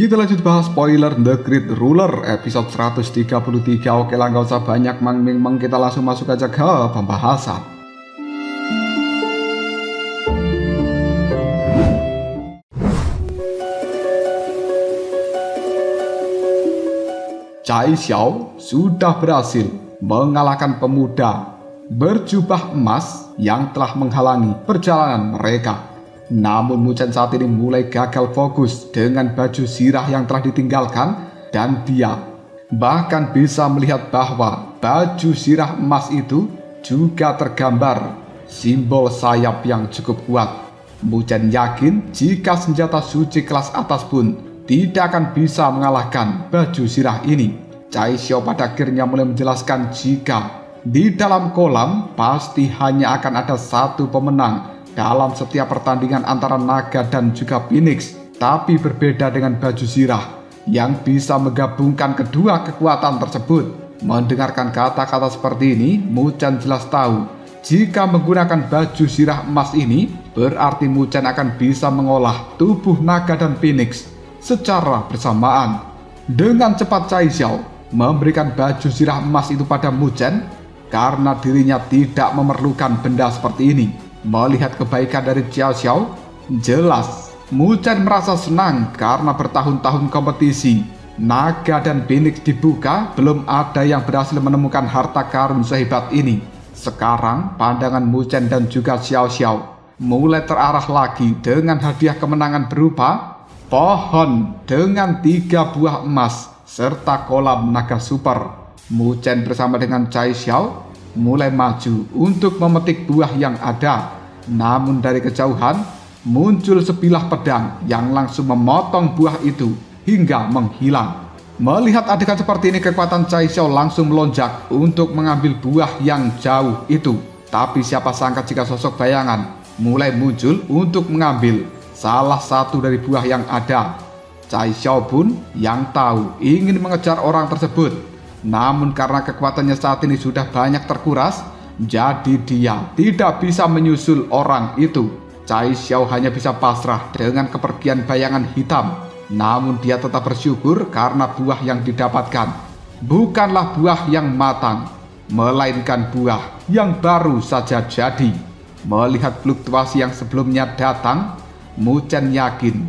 Kita lanjut bahas spoiler The Great Ruler episode 133. Oke lah, gak usah banyak mang-ming, kita langsung masuk aja ke pembahasan. Cai Xiao sudah berhasil mengalahkan pemuda berjubah emas yang telah menghalangi perjalanan mereka. Namun Mu Chen saat ini mulai gagal fokus dengan baju sirah yang telah ditinggalkan, dan dia bahkan bisa melihat bahwa baju sirah emas itu juga tergambar simbol sayap yang cukup kuat. Mu Chen yakin jika senjata suci kelas atas pun tidak akan bisa mengalahkan baju sirah ini. Cai Xiao pada akhirnya mulai menjelaskan jika di dalam kolam pasti hanya akan ada satu pemenang dalam setiap pertandingan antara naga dan juga phoenix, tapi berbeda dengan baju sirah yang bisa menggabungkan kedua kekuatan tersebut. Mendengarkan kata-kata seperti ini, Mu Chen jelas tahu jika menggunakan baju sirah emas ini berarti Mu Chen akan bisa mengolah tubuh naga dan phoenix secara bersamaan. Dengan cepat Cai Xiao memberikan baju sirah emas itu pada Mu Chen karena dirinya tidak memerlukan benda seperti ini. Melihat kebaikan dari Xiao Xiao, jelas Mu Chen merasa senang karena bertahun-tahun kompetisi naga dan phoenix dibuka, belum ada yang berhasil menemukan harta karun sehebat ini. Sekarang pandangan Mu Chen dan juga Xiao Xiao mulai terarah lagi dengan hadiah kemenangan berupa pohon dengan 3 buah emas serta kolam naga super. Mu Chen bersama dengan Cai Xiao mulai maju untuk memetik buah yang ada. Namun dari kejauhan muncul sebilah pedang yang langsung memotong buah itu hingga menghilang. Melihat adegan seperti ini, kekuatan Cai Xiao langsung melonjak untuk mengambil buah yang jauh itu. Tapi siapa sangka jika sosok bayangan mulai muncul untuk mengambil salah satu dari buah yang ada. Cai Xiao pun yang tahu ingin mengejar orang tersebut. Namun karena kekuatannya saat ini sudah banyak terkuras, jadi dia tidak bisa menyusul orang itu. Cai Xiao hanya bisa pasrah dengan kepergian bayangan hitam. Namun dia tetap bersyukur karena buah yang didapatkan bukanlah buah yang matang, melainkan buah yang baru saja jadi. Melihat fluktuasi yang sebelumnya datang, Mu Chen yakin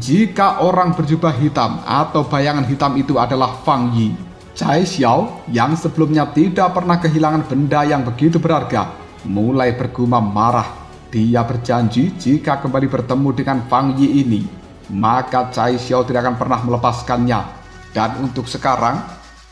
jika orang berjubah hitam atau bayangan hitam itu adalah Fang Yi. Cai Xiao yang sebelumnya tidak pernah kehilangan benda yang begitu berharga mulai bergumam marah. Dia berjanji jika kembali bertemu dengan Fang Yi ini, maka Cai Xiao tidak akan pernah melepaskannya. Dan untuk sekarang,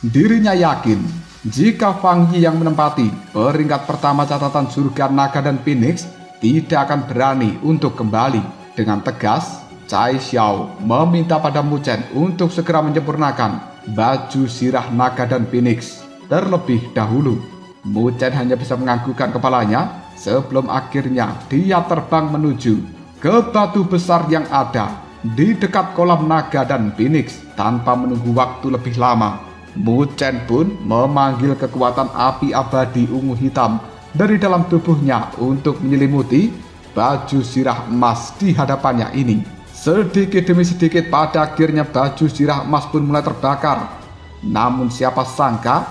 dirinya yakin jika Fang Yi yang menempati peringkat pertama catatan surga naga dan phoenix tidak akan berani untuk kembali. Dengan tegas, Cai Xiao meminta pada Mu Chen untuk segera menyempurnakan baju sirah naga dan phoenix terlebih dahulu. Mu Chen hanya bisa menganggukkan kepalanya sebelum akhirnya dia terbang menuju ke batu besar yang ada di dekat kolam naga dan phoenix. Tanpa menunggu waktu lebih lama, Mu Chen pun memanggil kekuatan api abadi ungu hitam dari dalam tubuhnya untuk menyelimuti baju sirah emas di hadapannya ini. Sedikit demi sedikit pada akhirnya baju sirah emas pun mulai terbakar. Namun siapa sangka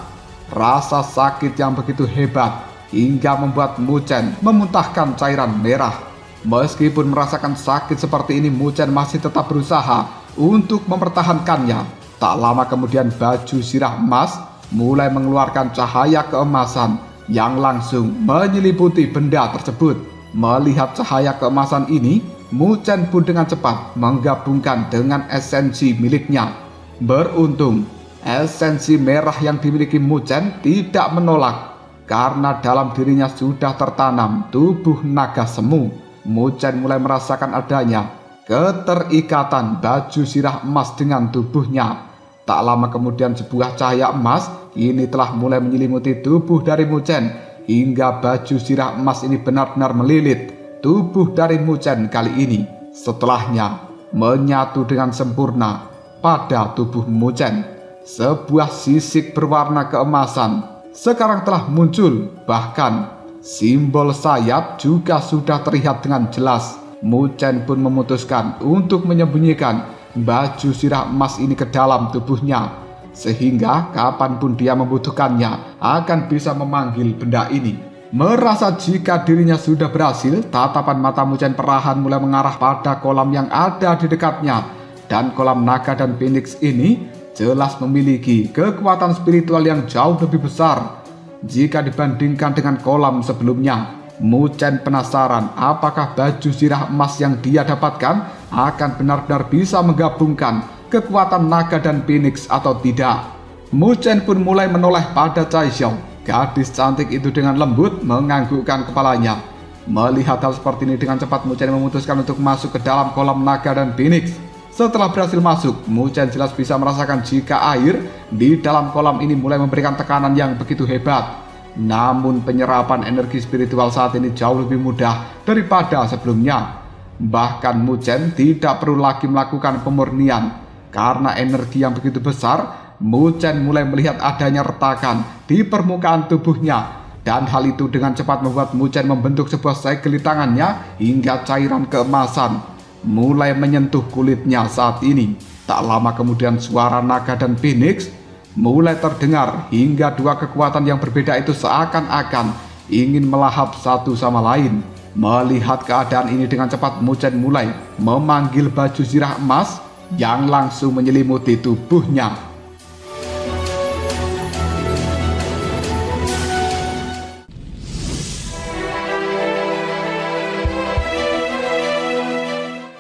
rasa sakit yang begitu hebat hingga membuat Mu Chen memuntahkan cairan merah. Meskipun merasakan sakit seperti ini, Mu Chen masih tetap berusaha untuk mempertahankannya. Tak lama kemudian baju sirah emas mulai mengeluarkan cahaya keemasan yang langsung menyelimuti benda tersebut. Melihat cahaya keemasan ini, Mu Chen pun dengan cepat menggabungkan dengan esensi miliknya. Beruntung, esensi merah yang dimiliki Mu Chen tidak menolak karena dalam dirinya sudah tertanam tubuh naga semu. Mu Chen mulai merasakan adanya keterikatan baju sirah emas dengan tubuhnya. Tak lama kemudian sebuah cahaya emas ini telah mulai menyelimuti tubuh dari Mu Chen hingga baju sirah emas ini benar-benar melilit tubuh dari Mu Chen kali ini. Setelahnya menyatu dengan sempurna pada tubuh Mu Chen. Sebuah sisik berwarna keemasan sekarang telah muncul, bahkan simbol sayap juga sudah terlihat dengan jelas. Mu Chen pun memutuskan untuk menyembunyikan baju zirah emas ini ke dalam tubuhnya, sehingga kapanpun dia membutuhkannya akan bisa memanggil benda ini. Merasa jika dirinya sudah berhasil, tatapan mata Mu Chen perlahan mulai mengarah pada kolam yang ada di dekatnya. Dan kolam naga dan phoenix ini jelas memiliki kekuatan spiritual yang jauh lebih besar jika dibandingkan dengan kolam sebelumnya. Mu Chen penasaran apakah baju zirah emas yang dia dapatkan akan benar-benar bisa menggabungkan kekuatan naga dan phoenix atau tidak. Mu Chen pun mulai menoleh pada Chai Xiao. Gadis cantik itu dengan lembut menganggukkan kepalanya. Melihat hal seperti ini, dengan cepat Mu Chen memutuskan untuk masuk ke dalam kolam naga dan phoenix. Setelah berhasil masuk, Mu Chen jelas bisa merasakan jika air di dalam kolam ini mulai memberikan tekanan yang begitu hebat. Namun penyerapan energi spiritual saat ini jauh lebih mudah daripada sebelumnya. Bahkan Mu Chen tidak perlu lagi melakukan pemurnian. Karena energi yang begitu besar, Mu Chen mulai melihat adanya retakan di permukaan tubuhnya. Dan hal itu dengan cepat membuat Mu Chen membentuk sebuah segel di tangannya hingga cairan keemasan mulai menyentuh kulitnya saat ini. Tak lama kemudian suara naga dan phoenix mulai terdengar hingga dua kekuatan yang berbeda itu seakan-akan ingin melahap satu sama lain. Melihat keadaan ini, dengan cepat Mu Chen mulai memanggil baju zirah emas yang langsung menyelimuti tubuhnya.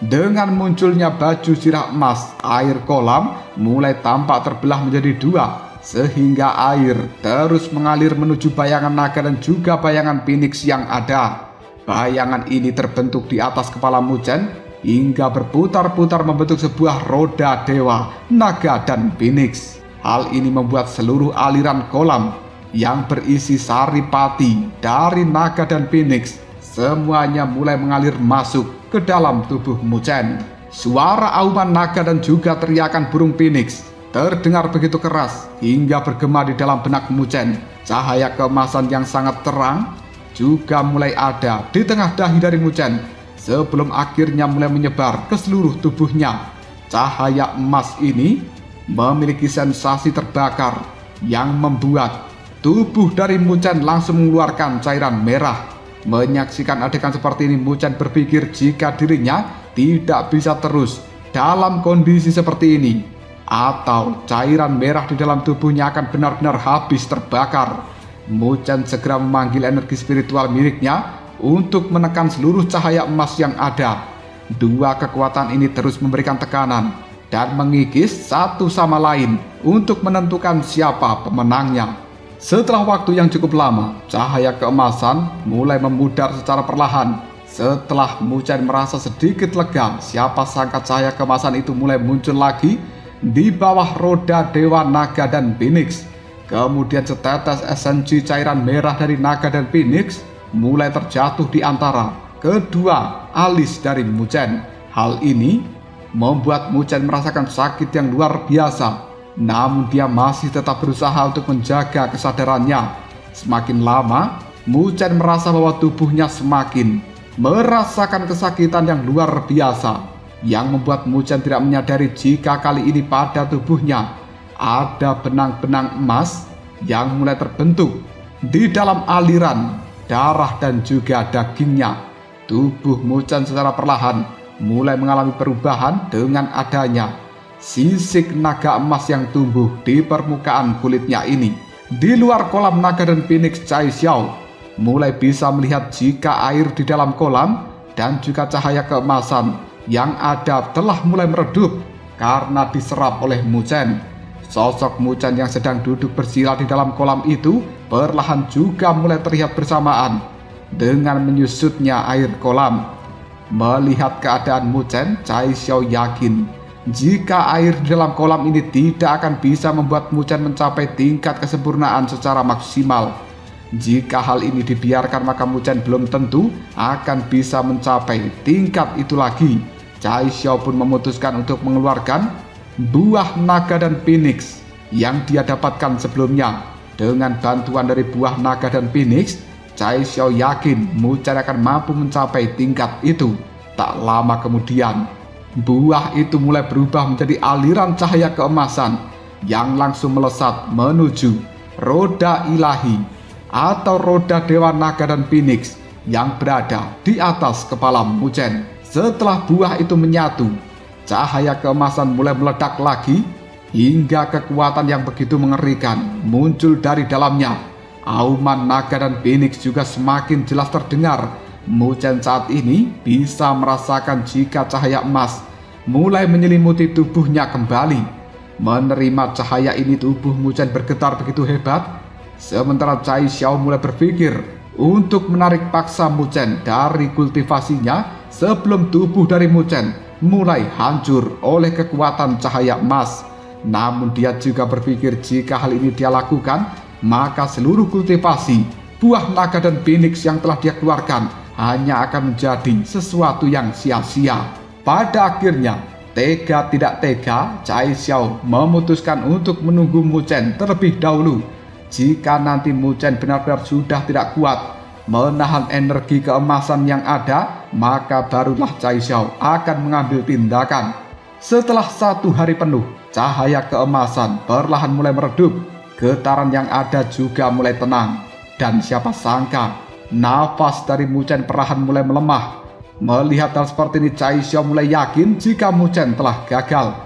Dengan munculnya baju zirah emas, air kolam mulai tampak terbelah menjadi dua, sehingga air terus mengalir menuju bayangan naga dan juga bayangan phoenix yang ada. Bayangan ini terbentuk di atas kepala Mu Chen hingga berputar-putar membentuk sebuah roda dewa, naga dan phoenix. Hal ini membuat seluruh aliran kolam yang berisi saripati dari naga dan phoenix semuanya mulai mengalir masuk ke dalam tubuh Mu Chen. Suara auman naga dan juga teriakan burung phoenix terdengar begitu keras hingga bergema di dalam benak Mu Chen. Cahaya keemasan yang sangat terang juga mulai ada di tengah dahi dari Mu Chen sebelum akhirnya mulai menyebar ke seluruh tubuhnya. Cahaya emas ini memiliki sensasi terbakar yang membuat tubuh dari Mu Chen langsung mengeluarkan cairan merah. Menyaksikan adegan seperti ini, Mu Chen berpikir jika dirinya tidak bisa terus dalam kondisi seperti ini, atau cairan merah di dalam tubuhnya akan benar-benar habis terbakar. Mu Chen segera memanggil energi spiritual miliknya untuk menekan seluruh cahaya emas yang ada. Dua kekuatan ini terus memberikan tekanan dan mengikis satu sama lain untuk menentukan siapa pemenangnya. Setelah waktu yang cukup lama, cahaya keemasan mulai memudar secara perlahan. Setelah Mu Chen merasa sedikit lega, siapa sangka cahaya keemasan itu mulai muncul lagi di bawah roda dewa naga dan phoenix. Kemudian setetes esensi cairan merah dari naga dan phoenix mulai terjatuh di antara kedua alis dari Mu Chen. Hal ini membuat Mu Chen merasakan sakit yang luar biasa. Namun dia masih tetap berusaha untuk menjaga kesadarannya. Semakin lama, Mu Chen merasa bahwa tubuhnya semakin merasakan kesakitan yang luar biasa, yang membuat Mu Chen tidak menyadari jika kali ini pada tubuhnya ada benang-benang emas yang mulai terbentuk di dalam aliran darah dan juga dagingnya. Tubuh Mu Chen secara perlahan mulai mengalami perubahan dengan adanya sisik naga emas yang tumbuh di permukaan kulitnya ini. Di luar kolam naga dan phoenix, Chai Xiao mulai bisa melihat jika air di dalam kolam dan juga cahaya keemasan yang ada telah mulai meredup karena diserap oleh Mu Chen. Sosok Mu Chen yang sedang duduk bersila di dalam kolam itu perlahan juga mulai terlihat bersamaan dengan menyusutnya air kolam. Melihat keadaan Mu Chen, Chai Xiao yakin jika air di dalam kolam ini tidak akan bisa membuat Mu Chen mencapai tingkat kesempurnaan secara maksimal. Jika hal ini dibiarkan, maka Mu Chen belum tentu akan bisa mencapai tingkat itu lagi. Chai Xiao pun memutuskan untuk mengeluarkan buah naga dan phoenix yang dia dapatkan sebelumnya. Dengan bantuan dari buah naga dan phoenix, Chai Xiao yakin Mu Chen akan mampu mencapai tingkat itu. Tak lama kemudian, buah itu mulai berubah menjadi aliran cahaya keemasan yang langsung melesat menuju roda ilahi atau roda Dewa Naga dan Phoenix yang berada di atas kepala Muzhen. Setelah buah itu menyatu, cahaya keemasan mulai meledak lagi hingga kekuatan yang begitu mengerikan muncul dari dalamnya. Auman naga dan Phoenix juga semakin jelas terdengar. Muzhen saat ini bisa merasakan jika cahaya emas mulai menyelimuti tubuhnya kembali. Menerima cahaya ini, tubuh Muzhen bergetar begitu hebat. Sementara Cai Xiao mulai berpikir untuk menarik paksa Muzhen dari kultivasinya sebelum tubuh dari Muzhen mulai hancur oleh kekuatan cahaya emas. Namun dia juga berpikir jika hal ini dia lakukan, maka seluruh kultivasi buah naga dan Phoenix yang telah dia keluarkan hanya akan menjadi sesuatu yang sia-sia. Pada akhirnya, tega tidak tega, Cai Xiao memutuskan untuk menunggu Muzhen terlebih dahulu. Jika nanti Muzhen benar-benar sudah tidak kuat menahan energi keemasan yang ada, maka barulah Cai Xiao akan mengambil tindakan. Setelah 1 hari penuh, cahaya keemasan perlahan mulai meredup. Getaran yang ada juga mulai tenang. Dan siapa sangka, nafas dari Muzhen perlahan mulai melemah. Melihat hal seperti ini, Cai Xiao mulai yakin jika Muzhen telah gagal.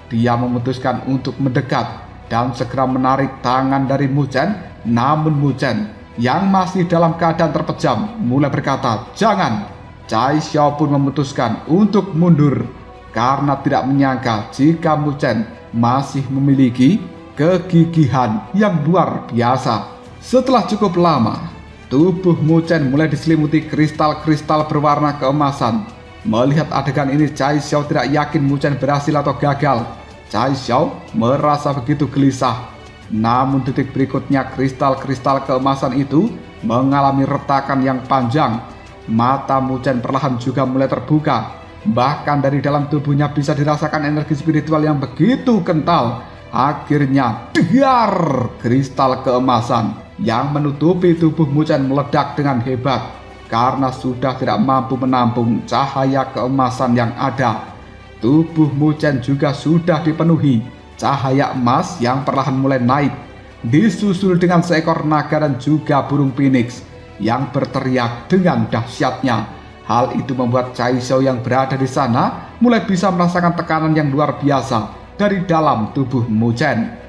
Dia memutuskan untuk mendekat dan segera menarik tangan dari Muzhen. Namun Muzhen yang masih dalam keadaan terpejam mulai berkata, "Jangan." Cai Xiao pun memutuskan untuk mundur karena tidak menyangka jika Muzhen masih memiliki kegigihan yang luar biasa. Setelah cukup lama, tubuh Muzhen mulai diselimuti kristal-kristal berwarna keemasan. Melihat adegan ini, Cai Xiao tidak yakin Muzhen berhasil atau gagal. Cai Xiao merasa begitu gelisah. Namun detik berikutnya, kristal-kristal keemasan itu mengalami retakan yang panjang. Mata Muzhen perlahan juga mulai terbuka. Bahkan dari dalam tubuhnya bisa dirasakan energi spiritual yang begitu kental. Akhirnya, dar, kristal keemasan yang menutupi tubuh Muzhen meledak dengan hebat karena sudah tidak mampu menampung cahaya keemasan yang ada. Tubuh Muzhen juga sudah dipenuhi cahaya emas yang perlahan mulai naik, disusul dengan seekor naga dan juga burung Phoenix yang berteriak dengan dahsyatnya. Hal itu membuat Cai Xiao yang berada di sana mulai bisa merasakan tekanan yang luar biasa dari dalam tubuh Muzhen.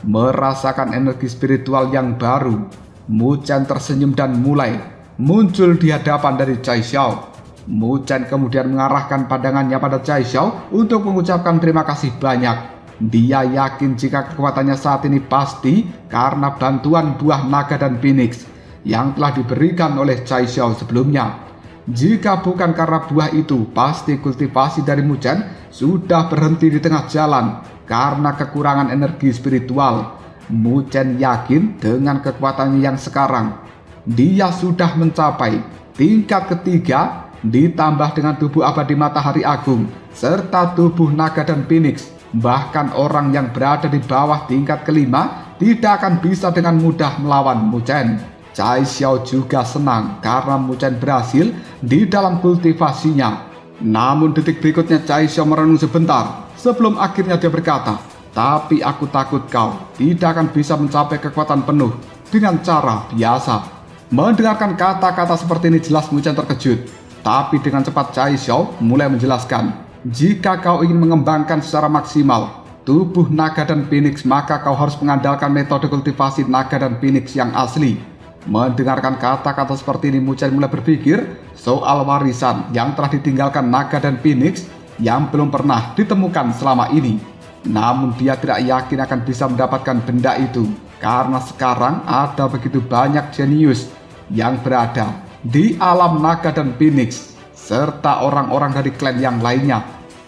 Merasakan energi spiritual yang baru, Muzhen tersenyum dan mulai muncul di hadapan dari Cai Xiao. Muzhen kemudian mengarahkan pandangannya pada Cai Xiao untuk mengucapkan terima kasih banyak. Dia yakin jika kekuatannya saat ini pasti karena bantuan buah naga dan Phoenix yang telah diberikan oleh Cai Xiao sebelumnya. Jika bukan karena buah itu, pasti kultivasi dari Muzhen sudah berhenti di tengah jalan karena kekurangan energi spiritual. Muzhen yakin dengan kekuatannya yang sekarang, dia sudah mencapai tingkat ketiga, ditambah dengan tubuh abadi matahari agung serta tubuh naga dan Phoenix. Bahkan orang yang berada di bawah tingkat kelima tidak akan bisa dengan mudah melawan Muzhen. Cai Xiao juga senang karena Muzhen berhasil di dalam kultivasinya. Namun detik berikutnya Cai Xiao merenung sebentar sebelum akhirnya dia berkata, "Tapi aku takut kau tidak akan bisa mencapai kekuatan penuh dengan cara biasa." Mendengarkan kata-kata seperti ini jelas Muzhen terkejut. Tapi dengan cepat Cai Xiao mulai menjelaskan, "Jika kau ingin mengembangkan secara maksimal tubuh naga dan Phoenix, maka kau harus mengandalkan metode kultivasi naga dan Phoenix yang asli." Mendengarkan kata-kata seperti ini, Muzhen mulai berpikir soal warisan yang telah ditinggalkan naga dan Phoenix yang belum pernah ditemukan selama ini. Namun dia tidak yakin akan bisa mendapatkan benda itu karena sekarang ada begitu banyak jenius yang berada di alam naga dan Phoenix serta orang-orang dari klan yang lainnya.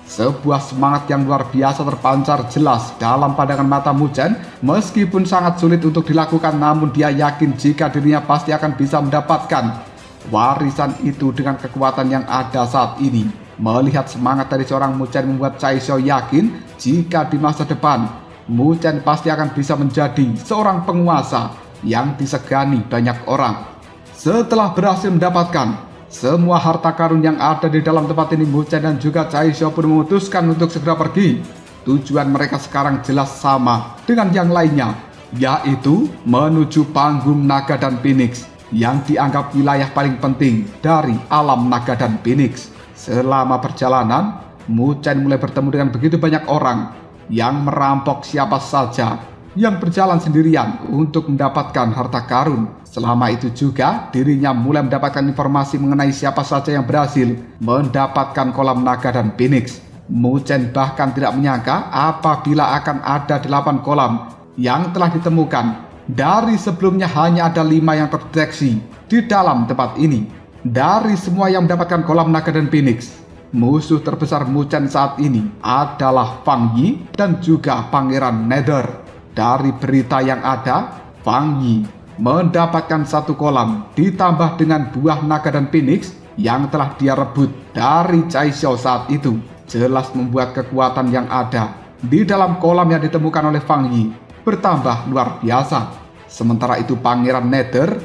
Sebuah semangat yang luar biasa terpancar jelas dalam pandangan mata Muzhen. Meskipun sangat sulit untuk dilakukan, namun dia yakin jika dirinya pasti akan bisa mendapatkan warisan itu dengan kekuatan yang ada saat ini. Melihat semangat dari seorang Muzhen membuat Cai Xiao yakin jika di masa depan Mu Chen pasti akan bisa menjadi seorang penguasa yang disegani banyak orang. Setelah berhasil mendapatkan semua harta karun yang ada di dalam tempat ini, Mu Chen dan juga Cai Xiao pun memutuskan untuk segera pergi. Tujuan mereka sekarang jelas sama dengan yang lainnya, yaitu menuju panggung naga dan Phoenix yang dianggap wilayah paling penting dari alam naga dan Phoenix. Selama perjalanan, Mu Chen mulai bertemu dengan begitu banyak orang yang merampok siapa saja yang berjalan sendirian untuk mendapatkan harta karun. Selama itu juga dirinya mulai mendapatkan informasi mengenai siapa saja yang berhasil mendapatkan kolam naga dan Phoenix. Mu Chen bahkan tidak menyangka apabila akan ada 8 kolam yang telah ditemukan. Dari sebelumnya hanya ada 5 yang terdeteksi di dalam tempat ini. Dari semua yang mendapatkan kolam naga dan Phoenix, musuh terbesar Mu Chen saat ini adalah Fang Yi dan juga Pangeran Nether. Dari berita yang ada, Fang Yi mendapatkan 1 kolam ditambah dengan buah naga dan Phoenix yang telah dia rebut dari Cai Xiao saat itu. Jelas membuat kekuatan yang ada di dalam kolam yang ditemukan oleh Fang Yi bertambah luar biasa. Sementara itu Pangeran Nether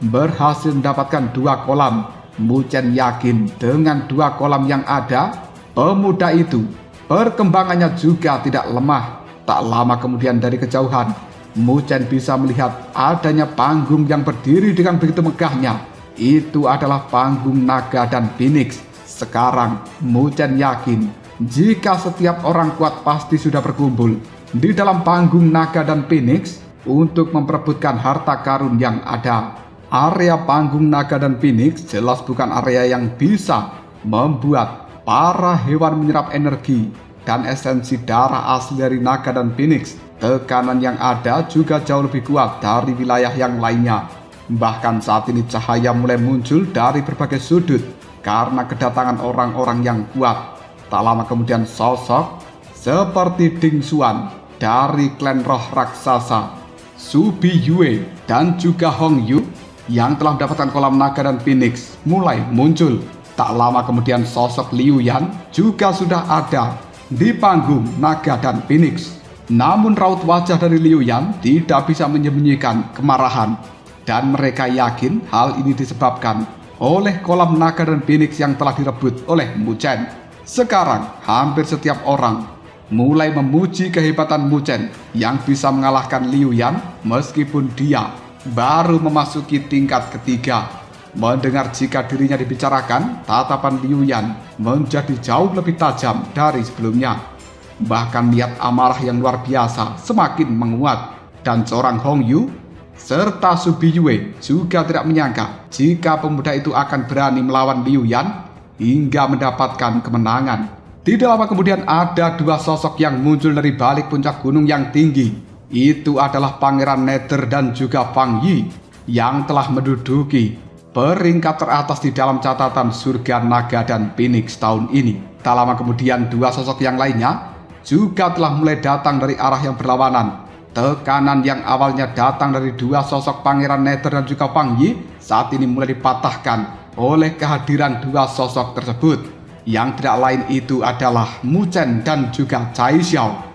berhasil mendapatkan 2 kolam. Mu Chen yakin dengan 2 kolam yang ada, pemuda itu perkembangannya juga tidak lemah. Tak lama kemudian dari kejauhan, Mu Chen bisa melihat adanya panggung yang berdiri dengan begitu megahnya. Itu adalah panggung naga dan Phoenix. Sekarang Mu Chen yakin jika setiap orang kuat pasti sudah berkumpul di dalam panggung naga dan Phoenix untuk memperebutkan harta karun yang ada. Area panggung naga dan Phoenix jelas bukan area yang bisa membuat para hewan menyerap energi dan esensi darah asli dari naga dan Phoenix. Tekanan yang ada juga jauh lebih kuat dari wilayah yang lainnya. Bahkan saat ini cahaya mulai muncul dari berbagai sudut karena kedatangan orang-orang yang kuat. Tak lama kemudian sosok seperti Ding Xuan dari klan roh raksasa, Su Biyue dan juga Hong Yu yang telah mendapatkan kolam naga dan Phoenix mulai muncul. Tak lama kemudian sosok Liu Yan juga sudah ada di panggung naga dan Phoenix. Namun raut wajah dari Liu Yan tidak bisa menyembunyikan kemarahan, dan mereka yakin hal ini disebabkan oleh kolam naga dan Phoenix yang telah direbut oleh Mu Chen. Sekarang hampir setiap orang mulai memuji kehebatan Mu Chen yang bisa mengalahkan Liu Yan meskipun dia baru memasuki tingkat ketiga. Mendengar jika dirinya dibicarakan, tatapan Liu Yan menjadi jauh lebih tajam dari sebelumnya. Bahkan niat amarah yang luar biasa semakin menguat, dan seorang Hong Yu serta Su Biyue juga tidak menyangka jika pemuda itu akan berani melawan Liu Yan hingga mendapatkan kemenangan. Tidak lama kemudian ada 2 sosok yang muncul dari balik puncak gunung yang tinggi. Itu adalah Pangeran Nether dan juga Fang Yi yang telah menduduki peringkat teratas di dalam catatan surga naga dan Phoenix tahun ini. Tak lama kemudian 2 sosok yang lainnya juga telah mulai datang dari arah yang berlawanan. Tekanan yang awalnya datang dari 2 sosok Pangeran Nether dan juga Fang Yi saat ini mulai dipatahkan oleh kehadiran 2 sosok tersebut, yang tidak lain itu adalah Mu Chen dan juga Cai Xiao.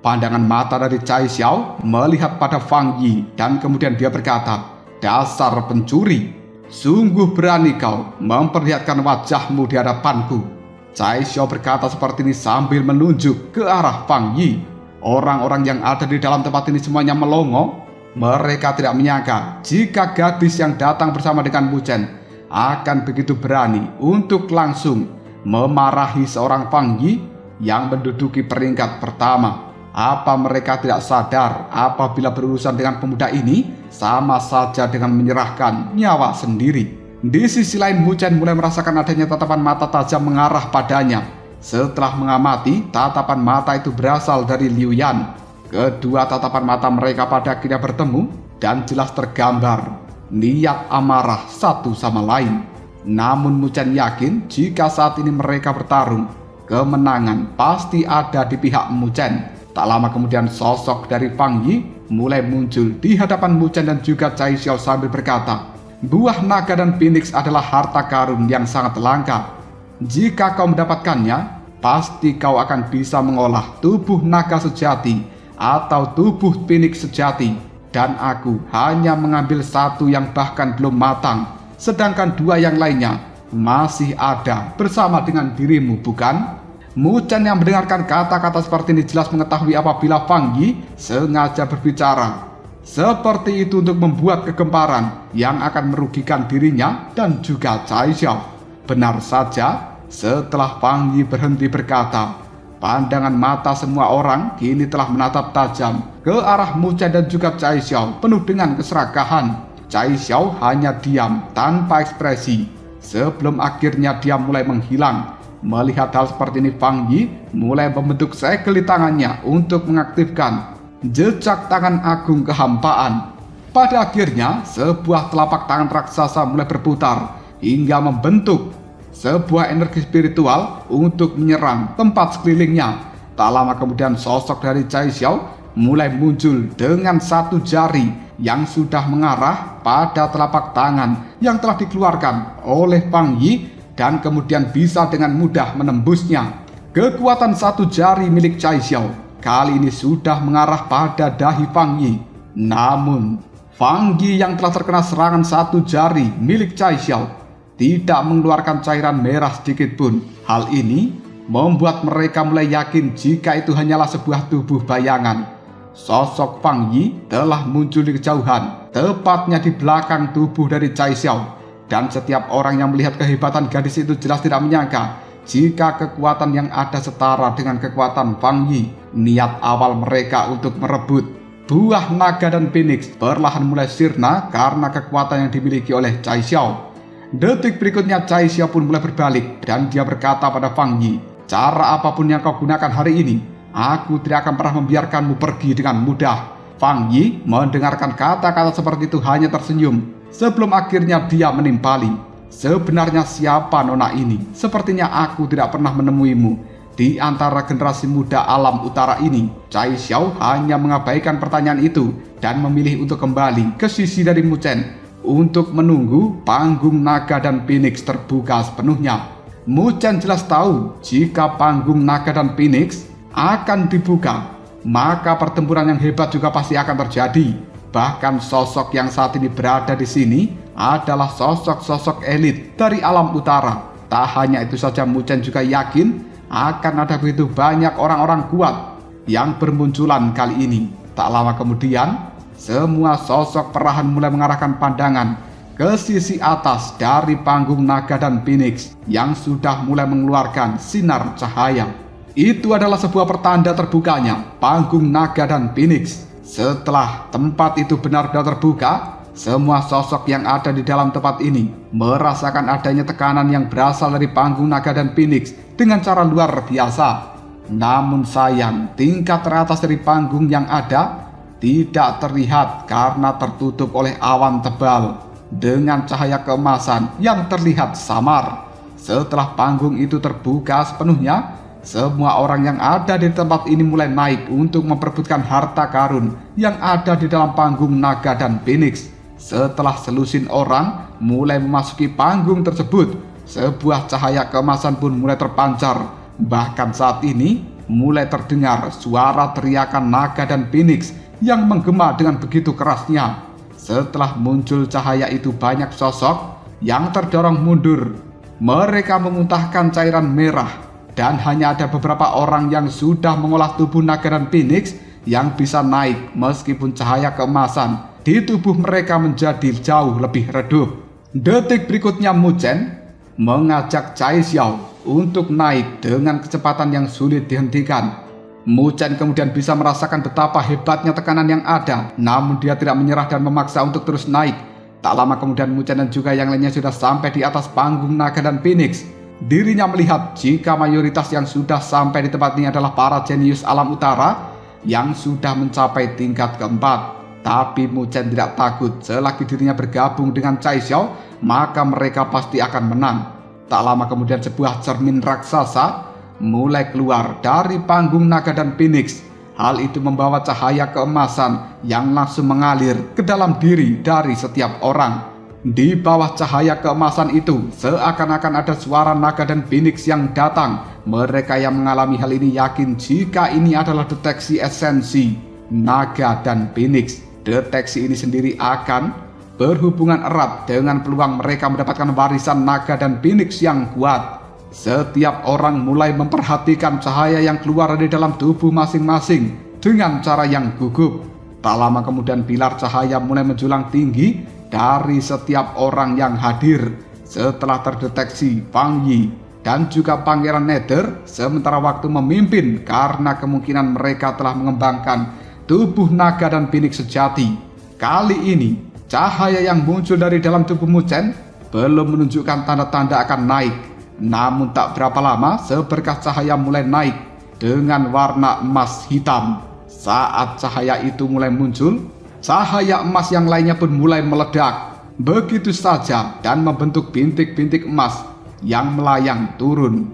Pandangan mata dari Cai Xiao melihat pada Fang Yi dan kemudian dia berkata, "Dasar pencuri, sungguh berani kau memperlihatkan wajahmu di hadapanku." Cai Xiao berkata seperti ini sambil menunjuk ke arah Fang Yi. Orang-orang yang ada di dalam tempat ini semuanya melongo. Mereka tidak menyangka jika gadis yang datang bersama dengan Mu Chen akan begitu berani untuk langsung memarahi seorang Fang Yi yang menduduki peringkat pertama. Apa mereka tidak sadar apabila berurusan dengan pemuda ini sama saja dengan menyerahkan nyawa sendiri? Di sisi lain, Mu Chen mulai merasakan adanya tatapan mata tajam mengarah padanya. Setelah mengamati, tatapan mata itu berasal dari Liu Yan. Kedua tatapan mata mereka pada akhirnya bertemu dan jelas tergambar niat amarah satu sama lain. Namun Mu Chen yakin jika saat ini mereka bertarung, kemenangan pasti ada di pihak Mu Chen. Tak lama kemudian sosok dari Fang Yi mulai muncul di hadapan Mu Chen dan juga Cai Xiao sambil berkata, Buah naga dan phoenix adalah harta karun yang sangat langka. Jika kau mendapatkannya, pasti kau akan bisa mengolah tubuh naga sejati atau tubuh phoenix sejati. Dan aku hanya mengambil satu yang bahkan belum matang, sedangkan dua yang lainnya masih ada bersama dengan dirimu, bukan? Muchen yang mendengarkan kata-kata seperti ini jelas mengetahui apabila Fang Yi sengaja berbicara seperti itu untuk membuat kegemparan yang akan merugikan dirinya dan juga Cai Xiao. Benar saja, setelah Fang Yi berhenti berkata, pandangan mata semua orang kini telah menatap tajam ke arah Muchen dan juga Cai Xiao penuh dengan keserakahan. Cai Xiao hanya diam tanpa ekspresi sebelum akhirnya dia mulai menghilang. Melihat hal seperti ini, Fang Yi mulai membentuk segel di tangannya untuk mengaktifkan jejak tangan agung kehampaan. Pada akhirnya, sebuah telapak tangan raksasa mulai berputar hingga membentuk sebuah energi spiritual untuk menyerang tempat sekelilingnya. Tak lama kemudian sosok dari Cai Xiao mulai muncul dengan satu jari yang sudah mengarah pada telapak tangan yang telah dikeluarkan oleh Fang Yi dan kemudian bisa dengan mudah menembusnya. Kekuatan satu jari milik Cai Xiao kali ini sudah mengarah pada dahi Fang Yi. Namun, Fang Yi yang telah terkena serangan satu jari milik Cai Xiao tidak mengeluarkan cairan merah sedikit pun. Hal ini membuat mereka mulai yakin jika itu hanyalah sebuah tubuh bayangan. Sosok Fang Yi telah muncul di kejauhan, tepatnya di belakang tubuh dari Cai Xiao. Dan setiap orang yang melihat kehebatan gadis itu jelas tidak menyangka jika kekuatan yang ada setara dengan kekuatan Fang Yi. Niat awal mereka untuk merebut buah naga dan phoenix perlahan mulai sirna karena kekuatan yang dimiliki oleh Cai Xiao. Detik berikutnya Cai Xiao pun mulai berbalik dan dia berkata pada Fang Yi, cara apapun yang kau gunakan hari ini, aku tidak akan pernah membiarkanmu pergi dengan mudah. Fang Yi mendengarkan kata-kata seperti itu hanya tersenyum sebelum akhirnya dia menimpali. Sebenarnya siapa nona ini? Sepertinya aku tidak pernah menemuimu di antara generasi muda alam utara ini. Cai Xiao hanya mengabaikan pertanyaan itu dan memilih untuk kembali ke sisi dari Muchen untuk menunggu panggung naga dan phoenix terbuka sepenuhnya. Muchen jelas tahu jika panggung naga dan phoenix akan dibuka, maka pertempuran yang hebat juga pasti akan terjadi. Bahkan sosok yang saat ini berada di sini adalah sosok-sosok elit dari alam utara. Tak hanya itu saja, Muchen juga yakin akan ada begitu banyak orang-orang kuat yang bermunculan kali ini. Tak lama kemudian, semua sosok perlahan mulai mengarahkan pandangan ke sisi atas dari panggung naga dan phoenix yang sudah mulai mengeluarkan sinar cahaya. Itu adalah sebuah pertanda terbukanya panggung naga dan phoenix. Setelah tempat itu benar-benar terbuka, semua sosok yang ada di dalam tempat ini merasakan adanya tekanan yang berasal dari panggung naga dan phoenix dengan cara luar biasa. Namun sayang, tingkat teratas dari panggung yang ada tidak terlihat karena tertutup oleh awan tebal dengan cahaya keemasan yang terlihat samar. Setelah panggung itu terbuka sepenuhnya, semua orang yang ada di tempat ini mulai naik untuk memperebutkan harta karun yang ada di dalam panggung naga dan phoenix. Setelah selusin orang mulai memasuki panggung tersebut, sebuah cahaya keemasan pun mulai terpancar. Bahkan saat ini mulai terdengar suara teriakan naga dan phoenix yang menggema dengan begitu kerasnya. Setelah muncul cahaya itu, banyak sosok yang terdorong mundur. Mereka memuntahkan cairan merah, dan hanya ada beberapa orang yang sudah mengolah tubuh naga dan phoenix yang bisa naik meskipun cahaya keemasan di tubuh mereka menjadi jauh lebih redup. Detik berikutnya Muchen mengajak Cai Xiao untuk naik dengan kecepatan yang sulit dihentikan. Muchen kemudian bisa merasakan betapa hebatnya tekanan yang ada, namun dia tidak menyerah dan memaksa untuk terus naik. Tak lama kemudian Muchen dan juga yang lainnya sudah sampai di atas panggung naga dan phoenix. Dirinya melihat jika mayoritas yang sudah sampai di tempat ini adalah para jenius alam utara yang sudah mencapai tingkat keempat. Tapi Muchen tidak takut, selagi dirinya bergabung dengan Cai Xiao, maka mereka pasti akan menang. Tak lama kemudian sebuah cermin raksasa mulai keluar dari panggung naga dan phoenix. Hal itu membawa cahaya keemasan yang langsung mengalir ke dalam diri dari setiap orang. Di bawah cahaya keemasan itu, seakan-akan ada suara naga dan Phoenix yang datang. Mereka yang mengalami hal ini yakin jika ini adalah deteksi esensi naga dan Phoenix. Deteksi ini sendiri akan berhubungan erat dengan peluang mereka mendapatkan warisan naga dan Phoenix yang kuat. Setiap orang mulai memperhatikan cahaya yang keluar dari dalam tubuh masing-masing dengan cara yang gugup. Tak lama kemudian pilar cahaya mulai menjulang tinggi dari setiap orang yang hadir. Setelah terdeteksi, Fang Yi dan juga Pangeran Nether sementara waktu memimpin karena kemungkinan mereka telah mengembangkan tubuh naga dan Phoenix sejati. Kali ini, cahaya yang muncul dari dalam tubuh Mu Chen belum menunjukkan tanda-tanda akan naik. Namun tak berapa lama, seberkas cahaya mulai naik dengan warna emas hitam. Saat cahaya itu mulai muncul, cahaya emas yang lainnya pun mulai meledak begitu saja dan membentuk bintik-bintik emas yang melayang turun.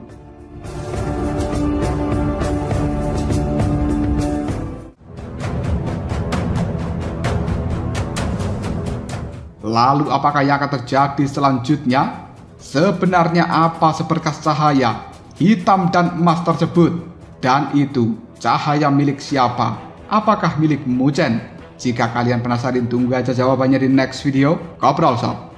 Lalu apakah yang akan terjadi selanjutnya? Sebenarnya apa seberkas cahaya hitam dan emas tersebut? Dan itu cahaya milik siapa? Apakah milik Mu Chen? Jika kalian penasaran, tunggu aja jawabannya di next video. Ngobrol sob.